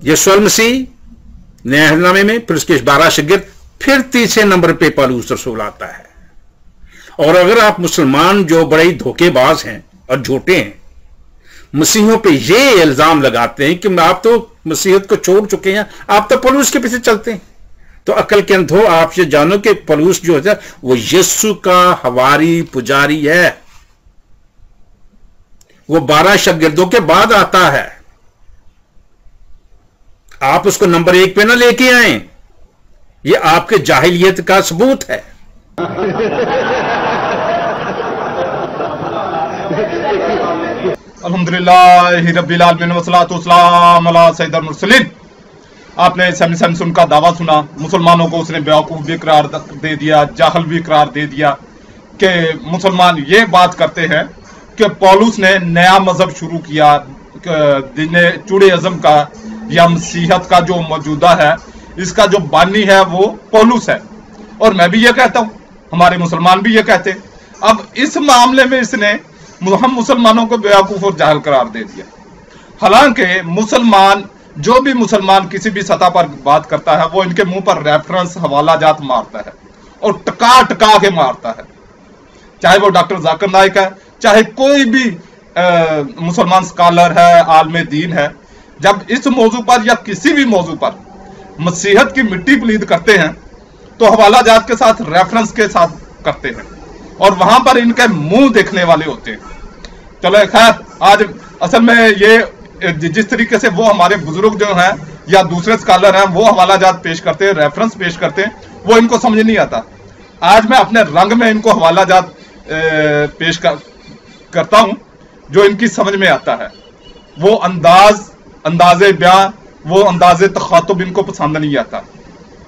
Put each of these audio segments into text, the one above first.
यीशु मसीह नए अहदनामे में, फिर उसके 12 शागिर्द, फिर तीसरे नंबर पे पौलुस रसूल आता है। और अगर आप मुसलमान जो बड़े धोखेबाज हैं और झूठे हैं, मसीहियों पे ये इल्जाम लगाते हैं कि आप तो मसीहत को छोड़ चुके हैं, आप तो पौलुस के पीछे चलते हैं, तो अकल के अंधो आप ये जानो कि पौलुस जो है वो यीशु का हवारी पुजारी है। वो 12 शागिर्दों के बाद आता है। आप उसको नंबर 1 पे ना लेके आए, ये आपके जाहिलियत का सबूत है। अल्हम्दुलिल्लाह रब्बिल आलमीन वस्सलातु वस्सलाम अला सय्यिदिल मुरसलीन। आपने सैमसन का दावा सुना, मुसलमानों को उसने बेवकूफ भी करार दे दिया, जाहल भी करार दे दिया कि मुसलमान ये बात करते हैं कि पौलुस ने नया मजहब शुरू किया, दिन जुडाइज्म का या मसीहत का जो मौजूदा है, इसका जो बानी है वो पौलुस है। और मैं भी ये कहता हूँ, हमारे मुसलमान भी ये कहते हैं। अब इस मामले में इसने हम मुसलमानों को बेवकूफ और जाहल करार दे दिया। हालांकि मुसलमान, जो भी मुसलमान किसी भी सतह पर बात करता है, वो इनके मुंह पर रेफरेंस हवाला जात मारता है और टका टका के मारता है, चाहे वो डॉक्टर जाकिर नाइक है, चाहे कोई भी मुसलमान स्कॉलर है, आलमे दीन है। जब इस मौजू पर या किसी भी मौजू पर मसीहत की मिट्टी पलीद करते हैं तो हवाला जात के साथ, रेफरेंस के साथ करते हैं, और वहां पर इनके मुंह देखने वाले होते हैं। चलो खैर, आज असल में ये जिस तरीके से वो हमारे बुजुर्ग जो हैं या दूसरे स्कॉलर हैं वो हवाला जात पेश करते हैं, रेफरेंस पेश करते हैं, वो इनको समझ नहीं आता। आज मैं अपने रंग में इनको हवाला जात पेश करता हूं जो इनकी समझ में आता है। वो अंदाजे बयां, वो अंदाजे तखातुब इनको पसंद नहीं आता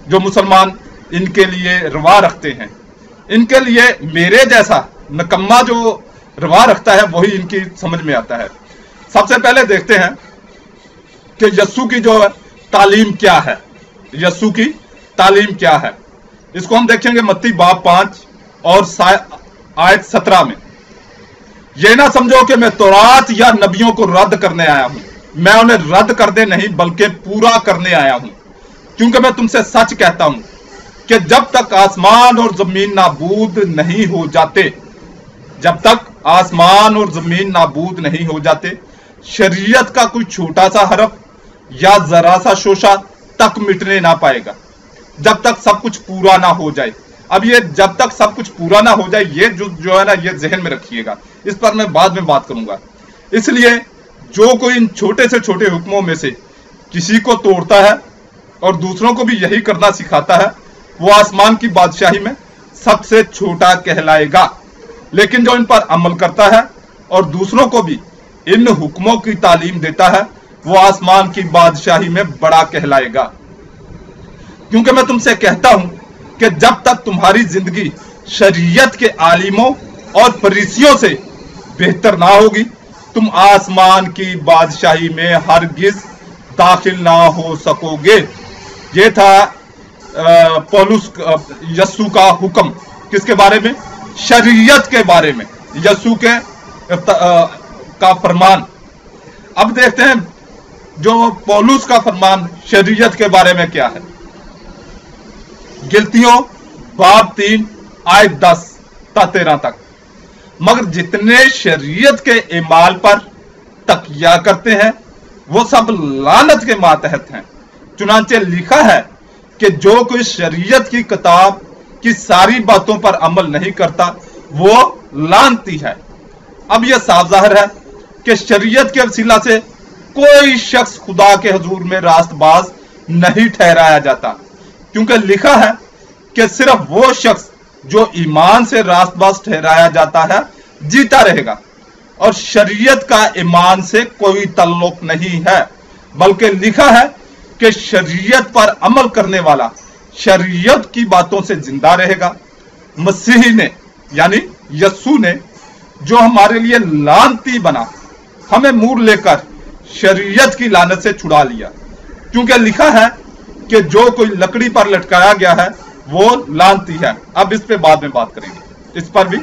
जो मुसलमान इनके लिए रवा रखते हैं। इनके लिए मेरे जैसा नकम्मा जो रवा रखता है वही इनकी समझ में आता है। सबसे पहले देखते हैं कि यस्सु की जो तालीम क्या है, यस्सु की तालीम क्या है। इसको हम देखेंगे मत्ती बाब 5 और आयत 17 में। ये ना समझो कि मैं तौरात या नबियों को रद्द करने आया हूं, मैं उन्हें रद्द करने नहीं बल्कि पूरा करने आया हूं। क्योंकि मैं तुमसे सच कहता हूं कि जब तक आसमान और जमीन नाबूद नहीं हो जाते, जब तक आसमान और जमीन नाबूद नहीं हो जाते, शरीयत का कोई छोटा सा हरफ या जरा सा शोशा तक मिटने ना पाएगा, जब तक सब कुछ पूरा ना हो जाए। अब ये जब तक सब कुछ पूरा ना हो जाए, ये जो है ना, ये जहन में रखिएगा, इस पर मैं बाद में बात करूंगा। इसलिए जो कोई इन छोटे से छोटे हुक्मों में से किसी को तोड़ता है और दूसरों को भी यही करना सिखाता है, वो आसमान की बादशाही में सबसे छोटा कहलाएगा। लेकिन जो इन पर अमल करता है और दूसरों को भी इन हुक्मों की तालीम देता है, वो आसमान की बादशाही में बड़ा कहलाएगा। क्योंकि मैं तुमसे कहता हूं कि जब तक तुम्हारी जिंदगी शरीयत के आलिमों और फरीसियों से बेहतर ना होगी, तुम आसमान की बादशाही में हरगिज दाखिल ना हो सकोगे। ये था पौलुस यस्सु का हुक्म, किसके बारे में? शरीयत के बारे में, यस्सु के का फरमान। अब देखते हैं जो पौलुस का फरमान शरीयत के बारे में क्या है। गिलतियों बाब 3 आयत 10 ता 13 तक। मगर जितने शरीयत के इमाल पर तकिया करते हैं वो सब लानत के मातहत हैं। चुनांचे लिखा है कि जो कोई शरीयत की किताब की सारी बातों पर अमल नहीं करता वो लानती है। अब यह साफ जाहिर है कि शरीयत के वसीला से कोई शख्स खुदा के हुजूर में रास्तबाज नहीं ठहराया जाता, क्योंकि लिखा है कि सिर्फ वो शख्स जो ईमान से रास्तबाज ठहराया जाता है जीता रहेगा, और शरीयत का ईमान से कोई ताल्लुक नहीं है। बल्कि लिखा है कि शरीयत पर अमल करने वाला शरीयत की बातों से जिंदा रहेगा। मसीह ने यानी यस्सु ने जो हमारे लिए लानती बना, हमें मूर लेकर शरीयत की लानत से छुड़ा लिया, क्योंकि लिखा है कि जो कोई लकड़ी पर लटकाया गया है वो लानती है। अब इस पे बाद में बात करेंगे, इस पर भी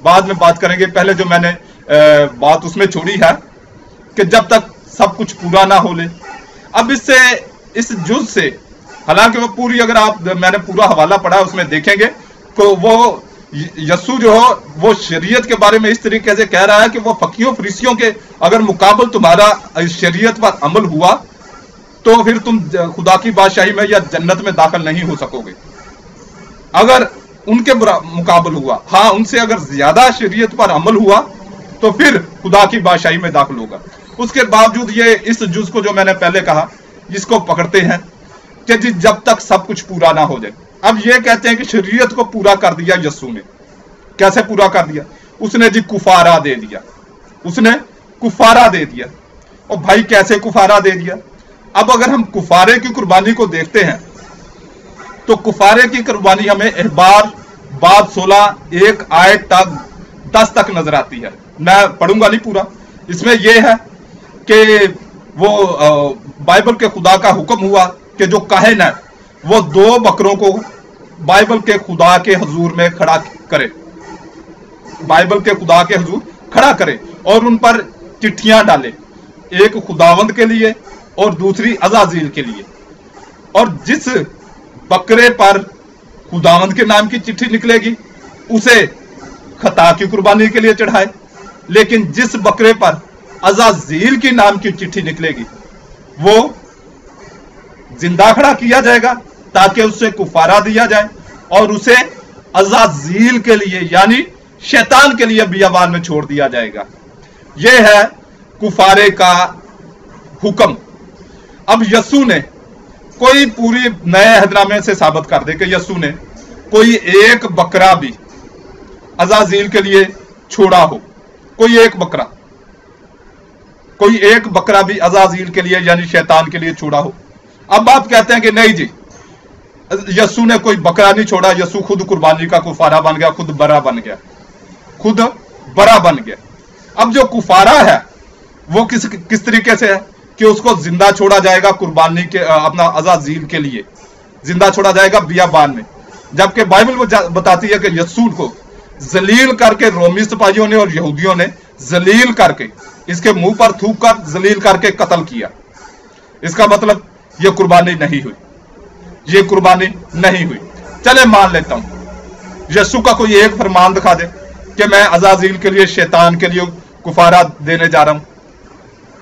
बाद में बात करेंगे। पहले जो मैंने बात उसमें छोड़ी है कि जब तक सब कुछ पूरा ना हो ले। अब इस जुज से, हालांकि वो पूरी, अगर मैंने पूरा हवाला पढ़ा उसमें देखेंगे तो वो यस्सु जो हो वो शरीयत के बारे में इस तरीके से कह रहा है कि वो फकीयों फरीसियों के अगर मुकाबल तुम्हारा शरीयत पर अमल हुआ तो फिर तुम खुदा की बादशाही में या जन्नत में दाखिल नहीं हो सकोगे। अगर उनके मुकाबल हुआ, हाँ उनसे अगर ज्यादा शरीयत पर अमल हुआ तो फिर खुदा की बादशाही में दाखिल होगा। उसके बावजूद ये इस जुज को जो मैंने पहले कहा, जिसको पकड़ते हैं कि जी जब तक सब कुछ पूरा ना हो जाए। अब ये कहते हैं कि शरीयत को पूरा कर दिया यस्सु ने। कैसे पूरा कर दिया? उसने जी कुफारा दे दिया, उसने कुफारा दे दिया। और भाई कैसे कुफारा दे दिया? अब अगर हम कुफारे की कुर्बानी को देखते हैं तो कुफारे की कुर्बानी हमें अहबार बाब 16 1 आयत तक 10 तक नजर आती है। मैं पढ़ूंगा नहीं पूरा। इसमें यह है कि वो बाइबल के खुदा का हुक्म हुआ कि जो काहिन है वो 2 बकरों को बाइबल के खुदा के हुजूर में खड़ा करे, बाइबल के खुदा के हुजूर खड़ा करे और उन पर चिट्ठियां डाले, एक खुदावंद के लिए और दूसरी अज़ाज़ील के लिए। और जिस बकरे पर खुदावंद के नाम की चिट्ठी निकलेगी उसे खता की कुर्बानी के लिए चढ़ाए, लेकिन जिस बकरे पर अज़ाज़ील की नाम की चिट्ठी निकलेगी वो जिंदा खड़ा किया जाएगा ताकि उससे कुफारा दिया जाए और उसे अज़ाज़ील के लिए यानी शैतान के लिए बियाबान में छोड़ दिया जाएगा। यह है कुफारे का हुक्म। अब यस्सु ने कोई पूरी नए अहदनामे से साबित कर दे कि यस्सु ने कोई एक बकरा भी अज़ाज़ील के लिए छोड़ा हो, कोई एक बकरा भी अज़ाज़ील के लिए यानी शैतान के लिए छोड़ा हो। अब आप कहते हैं कि नहीं जी यस्सु ने कोई बकरा नहीं छोड़ा, यस्सु खुद कुर्बानी का कुफारा बन गया, खुद बरा बन गया। अब जो कुफारा है वो किस तरीके से है कि उसको जिंदा छोड़ा जाएगा कुर्बानी के अपना अज़ाज़ील के लिए जिंदा छोड़ा जाएगा बियाबान में, जबकि बाइबल बताती है कि यस्सु को जलील करके रोमी सिपाहियों ने और यहूदियों ने जलील करके इसके मुंह पर थूक कर जलील करके कत्ल किया। इसका मतलब ये कुर्बानी नहीं हुई। चले मान लेता हूं यस्सु का कोई एक फरमान दिखा दे कि मैं अज़ाज़ील के लिए शैतान के लिए कुफारा देने जा रहा हूं,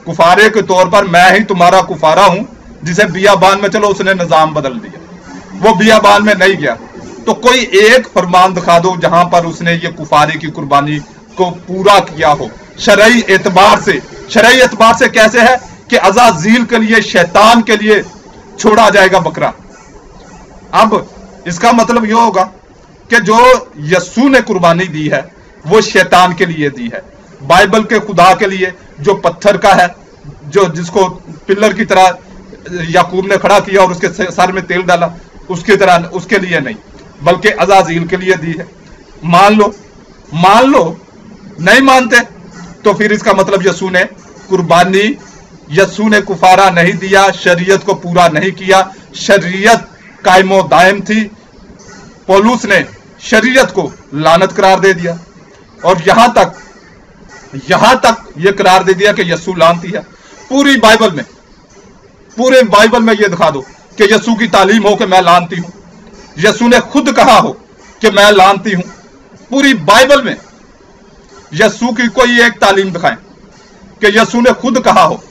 कुफारे के तौर पर मैं ही तुम्हारा कुफारा हूं, जिसे बियाबान में चलो उसने निजाम बदल दिया, वो बियाबान में नहीं गया। तो कोई एक फरमान दिखा दो जहां पर उसने ये कुफारे की कुर्बानी को पूरा किया हो शरई एतबार से। कैसे है कि अज़ाज़ील के लिए शैतान के लिए छोड़ा जाएगा बकरा। अब इसका मतलब यह होगा कि जो यस्सु ने कुर्बानी दी है वो शैतान के लिए दी है, बाइबल के खुदा के लिए जो पत्थर का है, जो जिसको पिल्लर की तरह याकूब ने खड़ा किया और उसके सर में तेल डाला, उसकी तरह उसके लिए नहीं बल्कि अज़ाज़ील के लिए दी है। मान लो नहीं मानते तो फिर इसका मतलब यस्सु ने कुफारा नहीं दिया, शरीयत को पूरा नहीं किया। शरीयत कायमो दायम थी, पौलुस ने शरीयत को लानत करार दे दिया और यहां तक यह करार दे दिया कि यस्सु लानती है। पूरे बाइबल में यह दिखा दो कि यस्सु की तालीम हो कि मैं लानती हूं, यस्सु ने खुद कहा हो कि मैं लानती हूं। पूरी बाइबल में यस्सु की कोई एक तालीम दिखाएं कि यस्सु ने खुद कहा हो,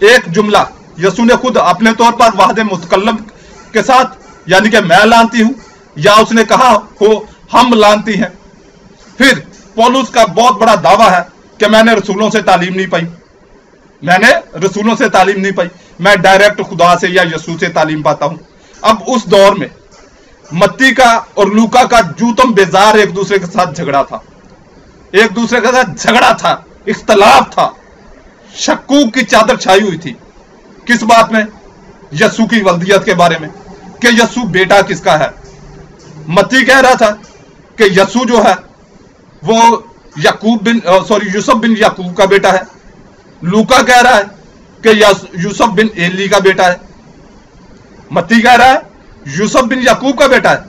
एक जुमला यस्सु ने खुद अपने तौर पर वाहदे मुतकल्लम के साथ यानी कि मैं लानती हूं, या उसने कहा हो हम लानती हैं। फिर पौलुस का बहुत बड़ा दावा है कि मैंने रसूलों से तालीम नहीं पाई, मैं डायरेक्ट खुदा से या यस्सु से तालीम पाता हूं। अब उस दौर में मत्ती का और लूका का जूतम बेजार एक दूसरे के साथ झगड़ा था, इख्तलाफ था, शक्कूक की चादर छाई हुई थी। किस बात में? यस्सु की वल्दियत के बारे में कि यस्सु बेटा किसका है। मत्ती कह रहा था कि यस्सु जो है वो यूसुफ बिन याकूब का बेटा है। लूका कह रहा है कि यूसुफ बिन एली का बेटा है। मत्ती कह रहा है यूसुफ बिन याकूब का बेटा है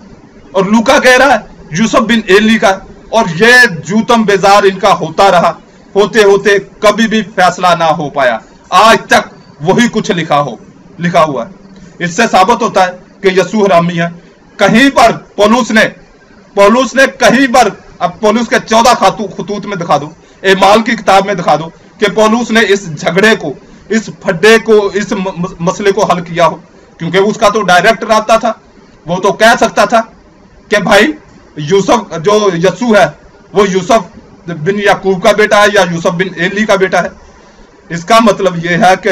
और लूका कह रहा है यूसुफ बिन एली का। और ये जूतम बेजार इनका होता रहा, होते होते कभी भी फैसला ना हो पाया। आज तक वही कुछ लिखा हो। लिखा हुआ है। इससे साबित होता है कि यीशु हरामी है। कहीं पर पौलुस ने कहीं पर, अब पौलुस के 14 खतूत में दिखा दो, एमाल की किताब में दिखा दो कि पौलुस ने इस झगड़े को, इस फड्डे को, इस मसले को हल किया हो। क्योंकि उसका तो डायरेक्ट रास्ता था, वो तो कह सकता था कि भाई यूसुफ जो यीशु है वो यूसुफ बिन याकूब का बेटा है या यूसुफ बिन एली का बेटा है। इसका मतलब यह है कि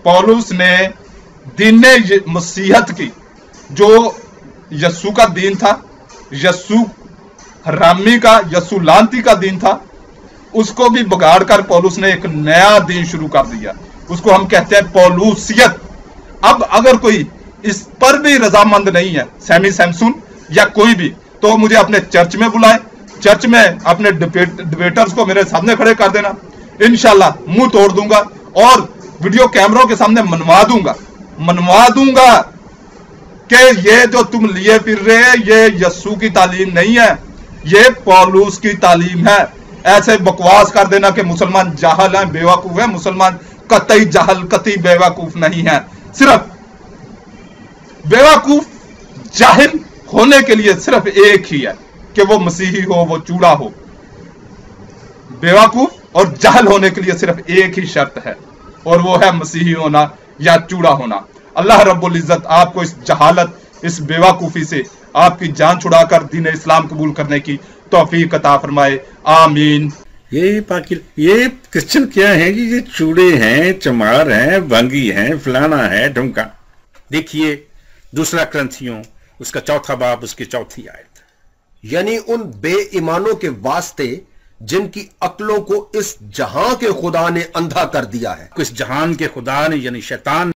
पौलुस ने दीन मसीहत की, जो यीशु का दीन था, यीशु हरामी का, यीशु लानती का दीन था, उसको भी बिगाड़ कर पौलुस ने एक नया दीन शुरू कर दिया। उसको हम कहते हैं पौलुसियत। अब अगर कोई इस पर भी रजामंद नहीं है, सैमी सैमसन या कोई भी, तो मुझे अपने चर्च में बुलाए, चर्च में अपने डिबेटर्स को मेरे सामने खड़े कर देना, इंशाल्लाह मुंह तोड़ दूंगा और वीडियो कैमरों के सामने मनवा दूंगा कि ये जो तुम लिए फिर रहे ये यीशु की तालीम नहीं है, ये पौलुस की तालीम है। ऐसे बकवास कर देना कि मुसलमान जाहल हैं, बेवकूफ है। मुसलमान कतई जाहल, कतई बेवकूफ नहीं है। सिर्फ बेवकूफ जाहिल होने के लिए सिर्फ एक ही है कि वो मसीही हो, वो चूड़ा हो। बेवकूफ और जाहिल होने के लिए सिर्फ एक ही शर्त है, और वो है मसीही होना या चूड़ा होना। अल्लाह रब्बुल इज्जत आपको इस जहालत, इस बेवकूफी से आपकी जान छुड़ाकर दीन इस्लाम कबूल करने की तौफीक अता फरमाए, आमीन। ये क्रिश्चियन क्या है कि ये चूड़े हैं, चमार हैं, भंगी हैं, फलाना है, ढुमका। देखिए दूसरा ग्रंथियों उसका 4 बाब उसकी 4 आयत, यानी उन बेईमानों के वास्ते जिनकी अक्लों को इस जहां के खुदा ने अंधा कर दिया है। इस जहान के खुदा ने यानी शैतान